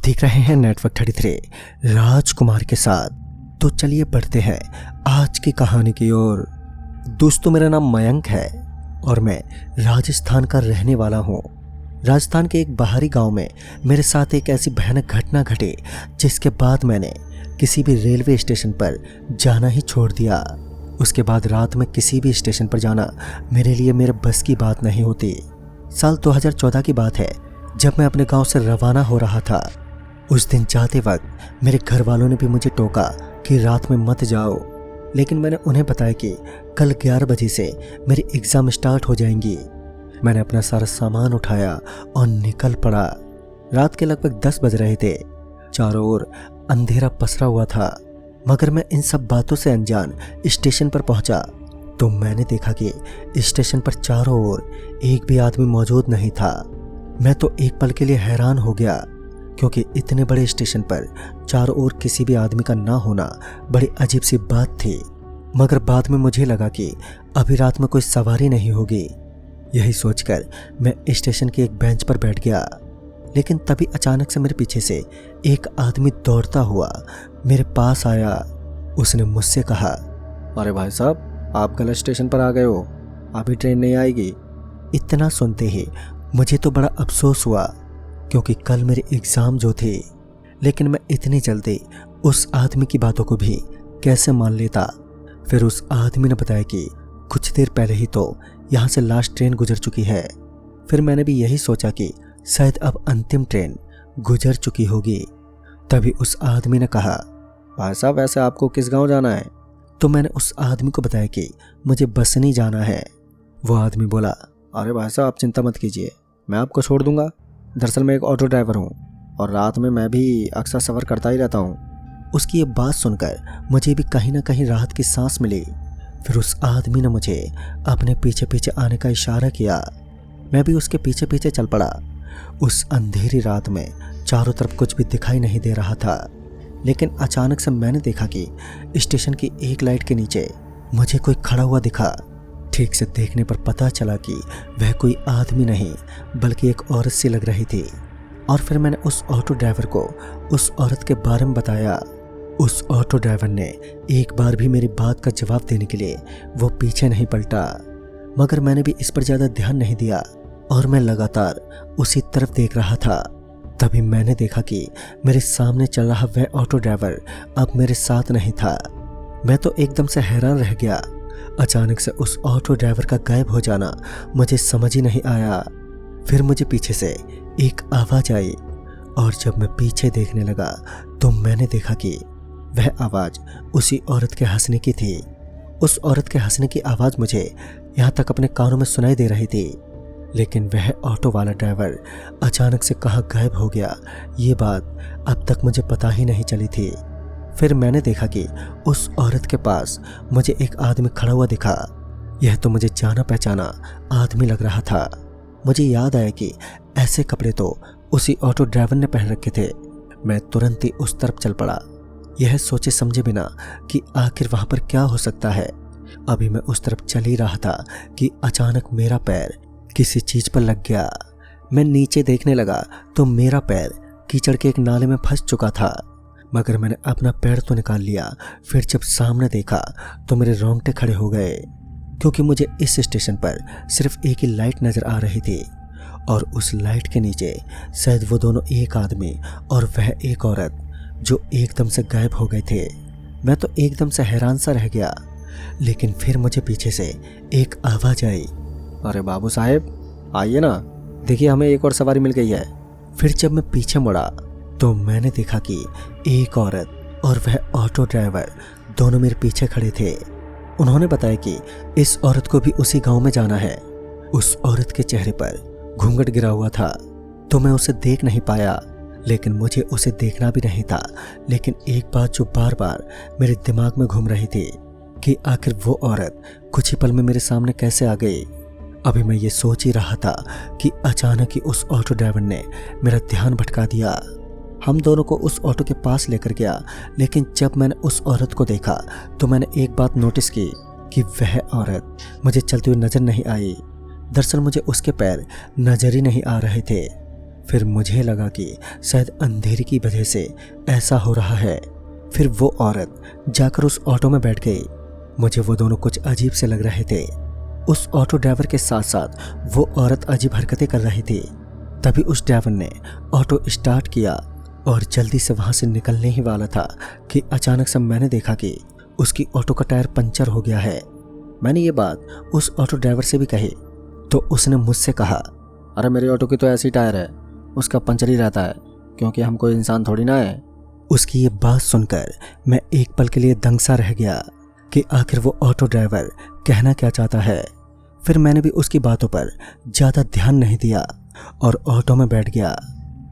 देख रहे हैं नेटवर्क 33 राजकुमार के साथ। तो चलिए बढ़ते हैं आज की कहानी की ओर। दोस्तों, मेरा नाम मयंक है और मैं राजस्थान का रहने वाला हूँ। राजस्थान के एक बाहरी गांव में मेरे साथ एक ऐसी भयानक घटना घटी जिसके बाद मैंने किसी भी रेलवे स्टेशन पर जाना ही छोड़ दिया। उसके बाद रात में किसी भी स्टेशन पर जाना मेरे लिए मेरे बस की बात नहीं होती। साल 2014 की बात है, जब मैं अपने गांव से रवाना हो रहा था। उस दिन जाते वक्त मेरे घर वालों ने भी मुझे टोका कि रात में मत जाओ, लेकिन मैंने उन्हें बताया कि कल 11 बजे से मेरी एग्ज़ाम स्टार्ट हो जाएंगी। मैंने अपना सारा सामान उठाया और निकल पड़ा। रात के लगभग 10 बज रहे थे। चारों ओर अंधेरा पसरा हुआ था, मगर मैं इन सब बातों से अनजान स्टेशन पर पहुंचा तो मैंने देखा कि स्टेशन पर चारों ओर एक भी आदमी मौजूद नहीं था। मैं तो एक पल के लिए हैरान हो गया, क्योंकि इतने बड़े स्टेशन पर चारों ओर किसी भी आदमी का ना होना बड़ी अजीब सी बात थी। मगर बाद में मुझे लगा कि अभी रात में कोई सवारी नहीं होगी। यही सोचकर मैं स्टेशन के एक बेंच पर बैठ गया, लेकिन तभी अचानक से मेरे पीछे से एक आदमी दौड़ता हुआ मेरे पास आया। उसने मुझसे कहा, अरे भाई साहब, आप गलत स्टेशन पर आ गए हो, अभी ट्रेन नहीं आएगी। इतना सुनते ही मुझे तो बड़ा अफसोस हुआ, क्योंकि कल मेरे एग्ज़ाम जो थे। लेकिन मैं इतनी जल्दी उस आदमी की बातों को भी कैसे मान लेता। फिर उस आदमी ने बताया कि कुछ देर पहले ही तो यहाँ से लास्ट ट्रेन गुजर चुकी है। फिर मैंने भी यही सोचा कि शायद अब अंतिम ट्रेन गुजर चुकी होगी। तभी उस आदमी ने कहा, भाई साहब, वैसे आपको किस गांव जाना है? तो मैंने उस आदमी को बताया कि मुझे बसनी जाना है। वो आदमी बोला, अरे भाई साहब, आप चिंता मत कीजिए, मैं आपको छोड़ दूंगा। दरअसल मैं एक ऑटो ड्राइवर हूँ और रात में मैं भी अक्सर सफ़र करता ही रहता हूँ। उसकी ये बात सुनकर मुझे भी कहीं ना कहीं राहत की सांस मिली। फिर उस आदमी ने मुझे अपने पीछे पीछे आने का इशारा किया। मैं भी उसके पीछे पीछे चल पड़ा। उस अंधेरी रात में चारों तरफ कुछ भी दिखाई नहीं दे रहा था, लेकिन अचानक से मैंने देखा कि स्टेशन की एक लाइट के नीचे मुझे कोई खड़ा हुआ दिखा। ठीक से देखने पर पता चला कि वह कोई आदमी नहीं बल्कि एक औरत सी लग रही थी। और फिर मैंने उस ऑटो ड्राइवर को उस औरत के बारे में बताया। उस ऑटो ड्राइवर ने एक बार भी मेरी बात का जवाब देने के लिए वो पीछे नहीं पलटा, मगर मैंने भी इस पर ज़्यादा ध्यान नहीं दिया और मैं लगातार उसी तरफ देख रहा था। तभी मैंने देखा कि मेरे सामने चल रहा वह ऑटो ड्राइवर अब मेरे साथ नहीं था। मैं तो एकदम से हैरान रह गया। अचानक से उस ऑटो ड्राइवर का गायब हो जाना मुझे समझ ही नहीं आया। फिर मुझे पीछे से एक आवाज़ आई और जब मैं पीछे देखने लगा तो मैंने देखा कि वह आवाज़ उसी औरत के हंसने की थी। उस औरत के हंसने की आवाज़ मुझे यहाँ तक अपने कानों में सुनाई दे रही थी, लेकिन वह ऑटो वाला ड्राइवर अचानक से कहाँ गायब हो गया, ये बात अब तक मुझे पता ही नहीं चली थी। फिर मैंने देखा कि उस औरत के पास मुझे एक आदमी खड़ा हुआ दिखा। यह तो मुझे जाना पहचाना आदमी लग रहा था। मुझे याद आया कि ऐसे कपड़े तो उसी ऑटो ड्राइवर ने पहन रखे थे। मैं तुरंत ही उस तरफ चल पड़ा, यह सोचे समझे बिना कि आखिर वहां पर क्या हो सकता है। अभी मैं उस तरफ चल ही रहा था कि अचानक मेरा पैर किसी चीज पर लग गया। मैं नीचे देखने लगा तो मेरा पैर कीचड़ के एक नाले में फंस चुका था, मगर मैंने अपना पैर तो निकाल लिया। फिर जब सामने देखा तो मेरे रोंगटे खड़े हो गए, क्योंकि मुझे इस स्टेशन पर सिर्फ एक ही लाइट नज़र आ रही थी और उस लाइट के नीचे शायद वो दोनों एक आदमी और वह एक औरत जो एकदम से गायब हो गए थे। मैं तो एकदम से हैरान सा रह गया, लेकिन फिर मुझे पीछे से एक आवाज़ आई, अरे बाबू साहेब, आइए ना, देखिए हमें एक और सवारी मिल गई है। फिर जब मैं पीछे मुड़ा तो मैंने देखा कि एक औरत और वह ऑटो ड्राइवर दोनों मेरे पीछे खड़े थे। उन्होंने बताया कि इस औरत को भी उसी गांव में जाना है। उस औरत के चेहरे पर घूंघट गिरा हुआ था, तो मैं उसे देख नहीं पाया, लेकिन मुझे उसे देखना भी नहीं था। लेकिन एक बात जो बार बार मेरे दिमाग में घूम रही थी कि आखिर वो औरत कुछ ही पल में मेरे सामने कैसे आ गई। अभी मैं ये सोच ही रहा था कि अचानक ही उस ऑटो ड्राइवर ने मेरा ध्यान भटका दिया। हम दोनों को उस ऑटो के पास लेकर गया, लेकिन जब मैंने उस औरत को देखा तो मैंने एक बात नोटिस की कि वह औरत मुझे चलती हुई नजर नहीं आई। दरअसल मुझे उसके पैर नजर ही नहीं आ रहे थे। फिर मुझे लगा कि शायद अंधेरे की वजह से ऐसा हो रहा है। फिर वो औरत जाकर उस ऑटो में बैठ गई। मुझे वो दोनों कुछ अजीब से लग रहे थे। उस ऑटो ड्राइवर के साथ साथ वो औरत अजीब हरकतें कर रही थी। तभी उस ड्राइवर ने ऑटो स्टार्ट किया और जल्दी से वहां से निकलने ही वाला था कि अचानक से मैंने देखा कि उसकी ऑटो का टायर पंचर हो गया है। मैंने ये बात उस ऑटो ड्राइवर से भी कही तो उसने मुझसे कहा, अरे मेरे ऑटो की तो ऐसी टायर है, उसका पंचर ही रहता है, क्योंकि हम कोई इंसान थोड़ी ना है। उसकी ये बात सुनकर मैं एक पल के लिए दंग सा रह गया कि आखिर वो ऑटो ड्राइवर कहना क्या चाहता है। फिर मैंने भी उसकी बातों पर ज़्यादा ध्यान नहीं दिया और ऑटो में बैठ गया।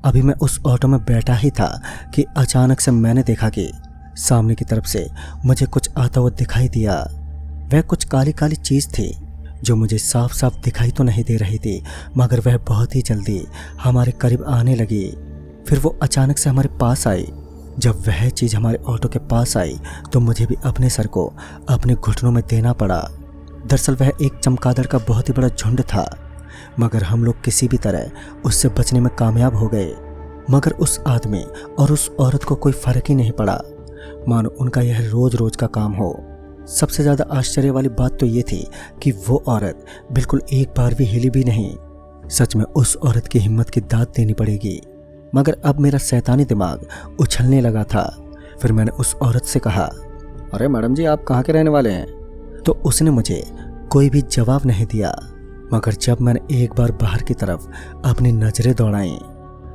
अभी मैं उस ऑटो में बैठा ही था कि अचानक से मैंने देखा कि सामने की तरफ से मुझे कुछ आता हुआ दिखाई दिया। वह कुछ काली काली चीज़ थी जो मुझे साफ साफ दिखाई तो नहीं दे रही थी, मगर वह बहुत ही जल्दी हमारे करीब आने लगी। फिर वो अचानक से हमारे पास आई। जब वह चीज़ हमारे ऑटो के पास आई तो मुझे भी अपने सर को अपने घुटनों में देना पड़ा। दरअसल वह एक चमगादड़ का बहुत ही बड़ा झुंड था, मगर हम लोग किसी भी तरह उससे बचने में कामयाब हो गए। मगर उस आदमी और उस औरत को कोई फर्क ही नहीं पड़ा, मानो उनका यह रोज रोज का काम हो। सबसे ज़्यादा आश्चर्य वाली बात तो ये थी कि वो औरत बिल्कुल एक बार भी हिली भी नहीं। सच में उस औरत की हिम्मत की दाद देनी पड़ेगी। मगर अब मेरा शैतानी दिमाग उछलने लगा था। फिर मैंने उस औरत से कहा, अरे मैडम जी, आप कहाँ के रहने वाले हैं? तो उसने मुझे कोई भी जवाब नहीं दिया। मगर जब मैंने एक बार बाहर की तरफ अपनी नज़रें दौड़ाई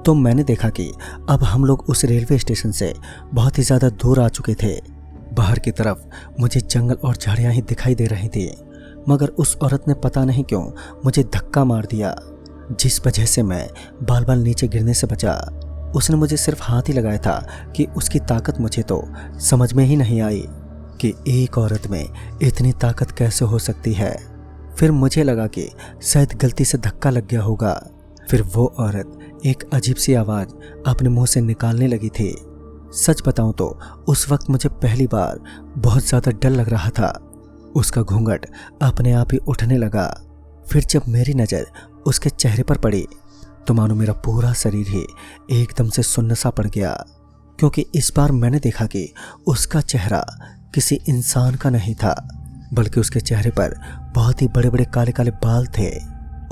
तो मैंने देखा कि अब हम लोग उस रेलवे स्टेशन से बहुत ही ज़्यादा दूर आ चुके थे। बाहर की तरफ मुझे जंगल और झाड़ियाँ ही दिखाई दे रही थी, मगर उस औरत ने पता नहीं क्यों मुझे धक्का मार दिया, जिस वजह से मैं बाल बाल नीचे गिरने से बचा। उसने मुझे सिर्फ हाथ ही लगाया था कि उसकी ताकत मुझे तो समझ में ही नहीं आई कि एक औरत में इतनी ताकत कैसे हो सकती है। फिर मुझे लगा कि शायद गलती से धक्का लग गया होगा। फिर वो औरत एक अजीब सी आवाज़ अपने मुंह से निकालने लगी थी। सच बताऊं तो उस वक्त मुझे पहली बार बहुत ज़्यादा डर लग रहा था। उसका घूंघट अपने आप ही उठने लगा। फिर जब मेरी नज़र उसके चेहरे पर पड़ी तो मानो मेरा पूरा शरीर ही एकदम से सुन्न सा पड़ गया, क्योंकि इस बार मैंने देखा कि उसका चेहरा किसी इंसान का नहीं था, बल्कि उसके चेहरे पर बहुत ही बड़े बड़े काले काले बाल थे।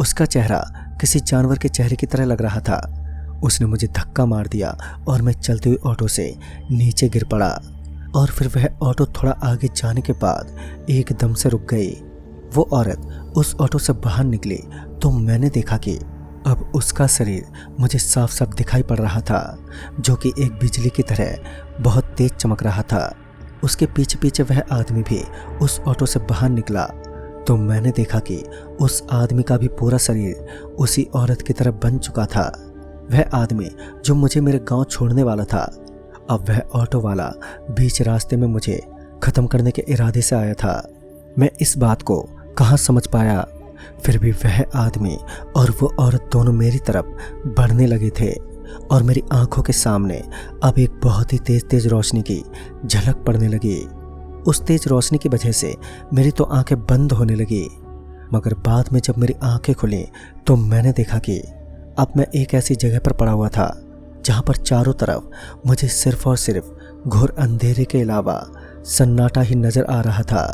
उसका चेहरा किसी जानवर के चेहरे की तरह लग रहा था। उसने मुझे धक्का मार दिया और मैं चलते हुए ऑटो से नीचे गिर पड़ा। और फिर वह ऑटो थोड़ा आगे जाने के बाद एकदम से रुक गई। वो औरत उस ऑटो से बाहर निकली तो मैंने देखा कि अब उसका शरीर मुझे साफ साफ दिखाई पड़ रहा था, जो कि एक बिजली की तरह बहुत तेज चमक रहा था। उसके पीछे पीछे वह आदमी भी उस ऑटो से बाहर निकला तो मैंने देखा कि उस आदमी का भी पूरा शरीर उसी औरत की तरह बन चुका था। वह आदमी जो मुझे मेरे गांव छोड़ने वाला था, अब वह ऑटो वाला बीच रास्ते में मुझे ख़त्म करने के इरादे से आया था। मैं इस बात को कहाँ समझ पाया। फिर भी वह आदमी और वो औरत दोनों मेरी तरफ बढ़ने लगे थे और मेरी आंखों के सामने अब एक बहुत ही तेज तेज रोशनी की झलक पड़ने लगी। उस तेज रोशनी की वजह से मेरी तो आंखें बंद होने लगी, मगर बाद में जब मेरी आंखें खुली तो मैंने देखा कि अब मैं एक ऐसी जगह पर पड़ा हुआ था जहां पर चारों तरफ मुझे सिर्फ और सिर्फ घोर अंधेरे के अलावा सन्नाटा ही नजर आ रहा था।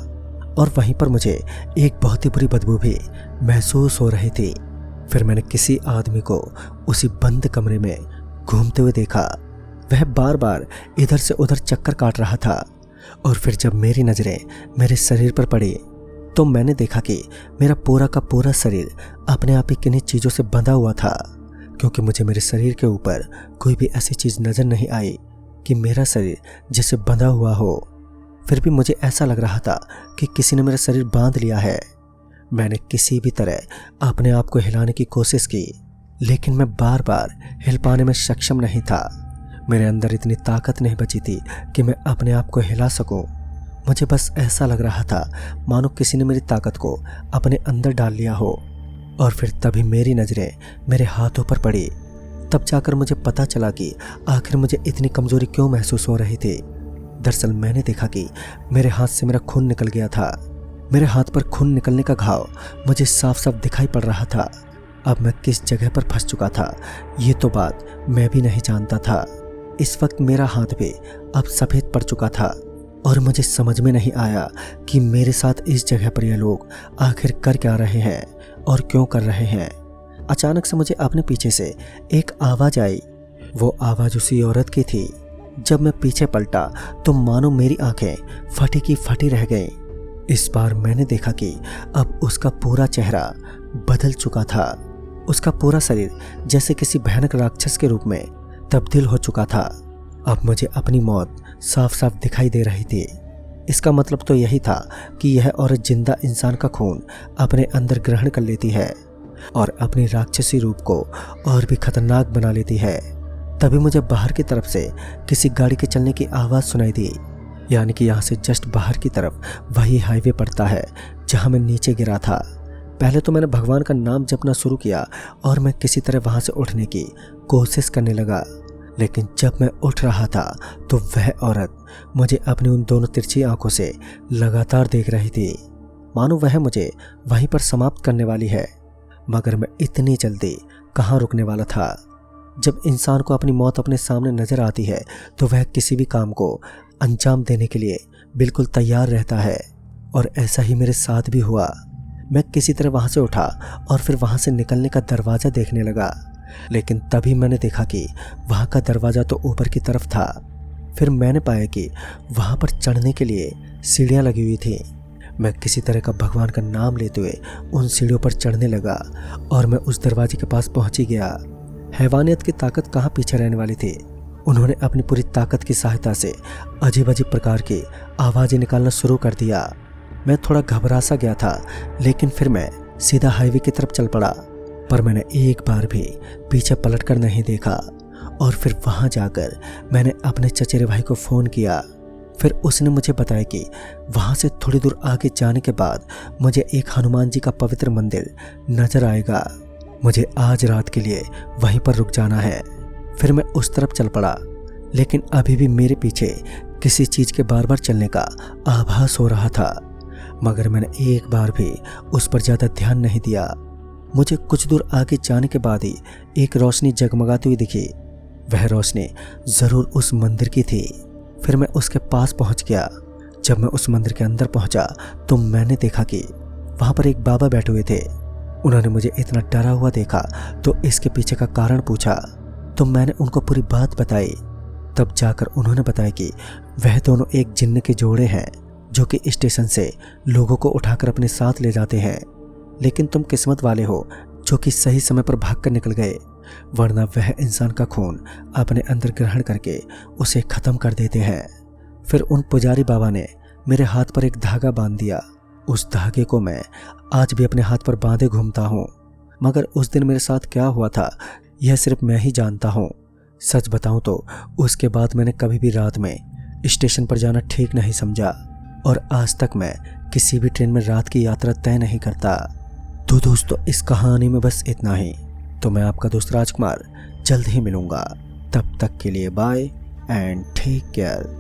और वहीं पर मुझे एक बहुत ही बुरी बदबू भी महसूस हो रही थी। फिर मैंने किसी आदमी को उसी बंद कमरे में घूमते हुए देखा। वह बार बार इधर से उधर चक्कर काट रहा था। और फिर जब मेरी नज़रें मेरे शरीर पर पड़ी तो मैंने देखा कि मेरा पूरा का पूरा शरीर अपने आप ही किन्हीं चीज़ों से बंधा हुआ था, क्योंकि मुझे मेरे शरीर के ऊपर कोई भी ऐसी चीज़ नज़र नहीं आई कि मेरा शरीर जिससे बंधा हुआ हो। फिर भी मुझे ऐसा लग रहा था कि किसी ने मेरा शरीर बांध लिया है। मैंने किसी भी तरह अपने आप को हिलाने की कोशिश की, लेकिन मैं बार बार हिल पाने में सक्षम नहीं था। मेरे अंदर इतनी ताकत नहीं बची थी कि मैं अपने आप को हिला सकूं। मुझे बस ऐसा लग रहा था मानो किसी ने मेरी ताकत को अपने अंदर डाल लिया हो। और फिर तभी मेरी नज़रें मेरे हाथों पर पड़ी। तब जाकर मुझे पता चला कि आखिर मुझे इतनी कमज़ोरी क्यों महसूस हो रही थी। दरअसल मैंने देखा कि मेरे हाथ से मेरा खून निकल गया था। मेरे हाथ पर खून निकलने का घाव मुझे साफ साफ दिखाई पड़ रहा था। अब मैं किस जगह पर फंस चुका था ये तो बात मैं भी नहीं जानता था। इस वक्त मेरा हाथ भी अब सफ़ेद पड़ चुका था और मुझे समझ में नहीं आया कि मेरे साथ इस जगह पर ये लोग आखिर कर क्या रहे हैं और क्यों कर रहे हैं। अचानक से मुझे अपने पीछे से एक आवाज़ आई। वो आवाज़ उसी औरत की थी। जब मैं पीछे पलटा तो मानो मेरी आंखें फटी की फटी रह गईं। इस बार मैंने देखा कि अब उसका पूरा चेहरा बदल चुका था। उसका पूरा शरीर जैसे किसी भयानक राक्षस के रूप में तब्दील हो चुका था। अब मुझे अपनी मौत साफ साफ दिखाई दे रही थी। इसका मतलब तो यही था कि यह औरत जिंदा इंसान का खून अपने अंदर ग्रहण कर लेती है और अपनी राक्षसी रूप को और भी खतरनाक बना लेती है। तभी मुझे बाहर की तरफ से किसी गाड़ी के चलने की आवाज़ सुनाई दी। यानी कि यहाँ से जस्ट बाहर की तरफ वही हाईवे पड़ता है जहाँ मैं नीचे गिरा था। पहले तो मैंने भगवान का नाम जपना शुरू किया और मैं किसी तरह वहाँ से उठने की कोशिश करने लगा। लेकिन जब मैं उठ रहा था तो वह औरत मुझे अपनी उन दोनों तिरछी आंखों से लगातार देख रही थी, मानो वह मुझे वहीं पर समाप्त करने वाली है। मगर मैं इतनी जल्दी कहाँ रुकने वाला था। जब इंसान को अपनी मौत अपने सामने नजर आती है तो वह किसी भी काम को अंजाम देने के लिए बिल्कुल तैयार रहता है और ऐसा ही मेरे साथ भी हुआ। मैं किसी तरह वहाँ से उठा और फिर वहाँ से निकलने का दरवाज़ा देखने लगा। लेकिन तभी मैंने देखा कि वहाँ का दरवाज़ा तो ऊपर की तरफ था। फिर मैंने पाया कि वहाँ पर चढ़ने के लिए सीढ़ियाँ लगी हुई थी। मैं किसी तरह का भगवान का नाम लेते हुए उन सीढ़ियों पर चढ़ने लगा और मैं उस दरवाजे के पास पहुँच ही गया। हैवानियत की ताकत कहाँ पीछे रहने वाली थी। उन्होंने अपनी पूरी ताकत की सहायता से अजीब अजीब प्रकार की आवाज़ें निकालना शुरू कर दिया। मैं थोड़ा घबरा सा गया था, लेकिन फिर मैं सीधा हाईवे की तरफ चल पड़ा। पर मैंने एक बार भी पीछे पलट कर नहीं देखा। और फिर वहाँ जाकर मैंने अपने चचेरे भाई को फ़ोन किया। फिर उसने मुझे बताया कि वहाँ से थोड़ी दूर आगे जाने के बाद मुझे एक हनुमान जी का पवित्र मंदिर नज़र आएगा। मुझे आज रात के लिए वहीं पर रुक जाना है। फिर मैं उस तरफ चल पड़ा, लेकिन अभी भी मेरे पीछे किसी चीज़ के बार बार चलने का आभास हो रहा था। मगर मैंने एक बार भी उस पर ज़्यादा ध्यान नहीं दिया। मुझे कुछ दूर आगे जाने के बाद ही एक रोशनी जगमगाती हुई दिखी। वह रोशनी ज़रूर उस मंदिर की थी। फिर मैं उसके पास पहुंच गया। जब मैं उस मंदिर के अंदर पहुंचा तो मैंने देखा कि वहाँ पर एक बाबा बैठे हुए थे। उन्होंने मुझे इतना डरा हुआ देखा तो इसके पीछे का कारण पूछा तो मैंने उनको पूरी बात बताई। तब जाकर उन्होंने बताया कि वह दोनों एक जिन्न के जोड़े हैं जो कि स्टेशन से लोगों को उठाकर अपने साथ ले जाते हैं। लेकिन तुम किस्मत वाले हो जो कि सही समय पर भागकर निकल गए, वरना वह इंसान का खून अपने अंदर ग्रहण करके उसे ख़त्म कर देते हैं। फिर उन पुजारी बाबा ने मेरे हाथ पर एक धागा बांध दिया। उस धागे को मैं आज भी अपने हाथ पर बांधे घूमता हूँ। मगर उस दिन मेरे साथ क्या हुआ था यह सिर्फ मैं ही जानता हूँ। सच बताऊँ तो उसके बाद मैंने कभी भी रात में स्टेशन पर जाना ठीक नहीं समझा और आज तक मैं किसी भी ट्रेन में रात की यात्रा तय नहीं करता। तो दोस्तों इस कहानी में बस इतना ही। तो मैं आपका दोस्त राजकुमार जल्द ही मिलूंगा। तब तक के लिए बाय एंड टेक केयर।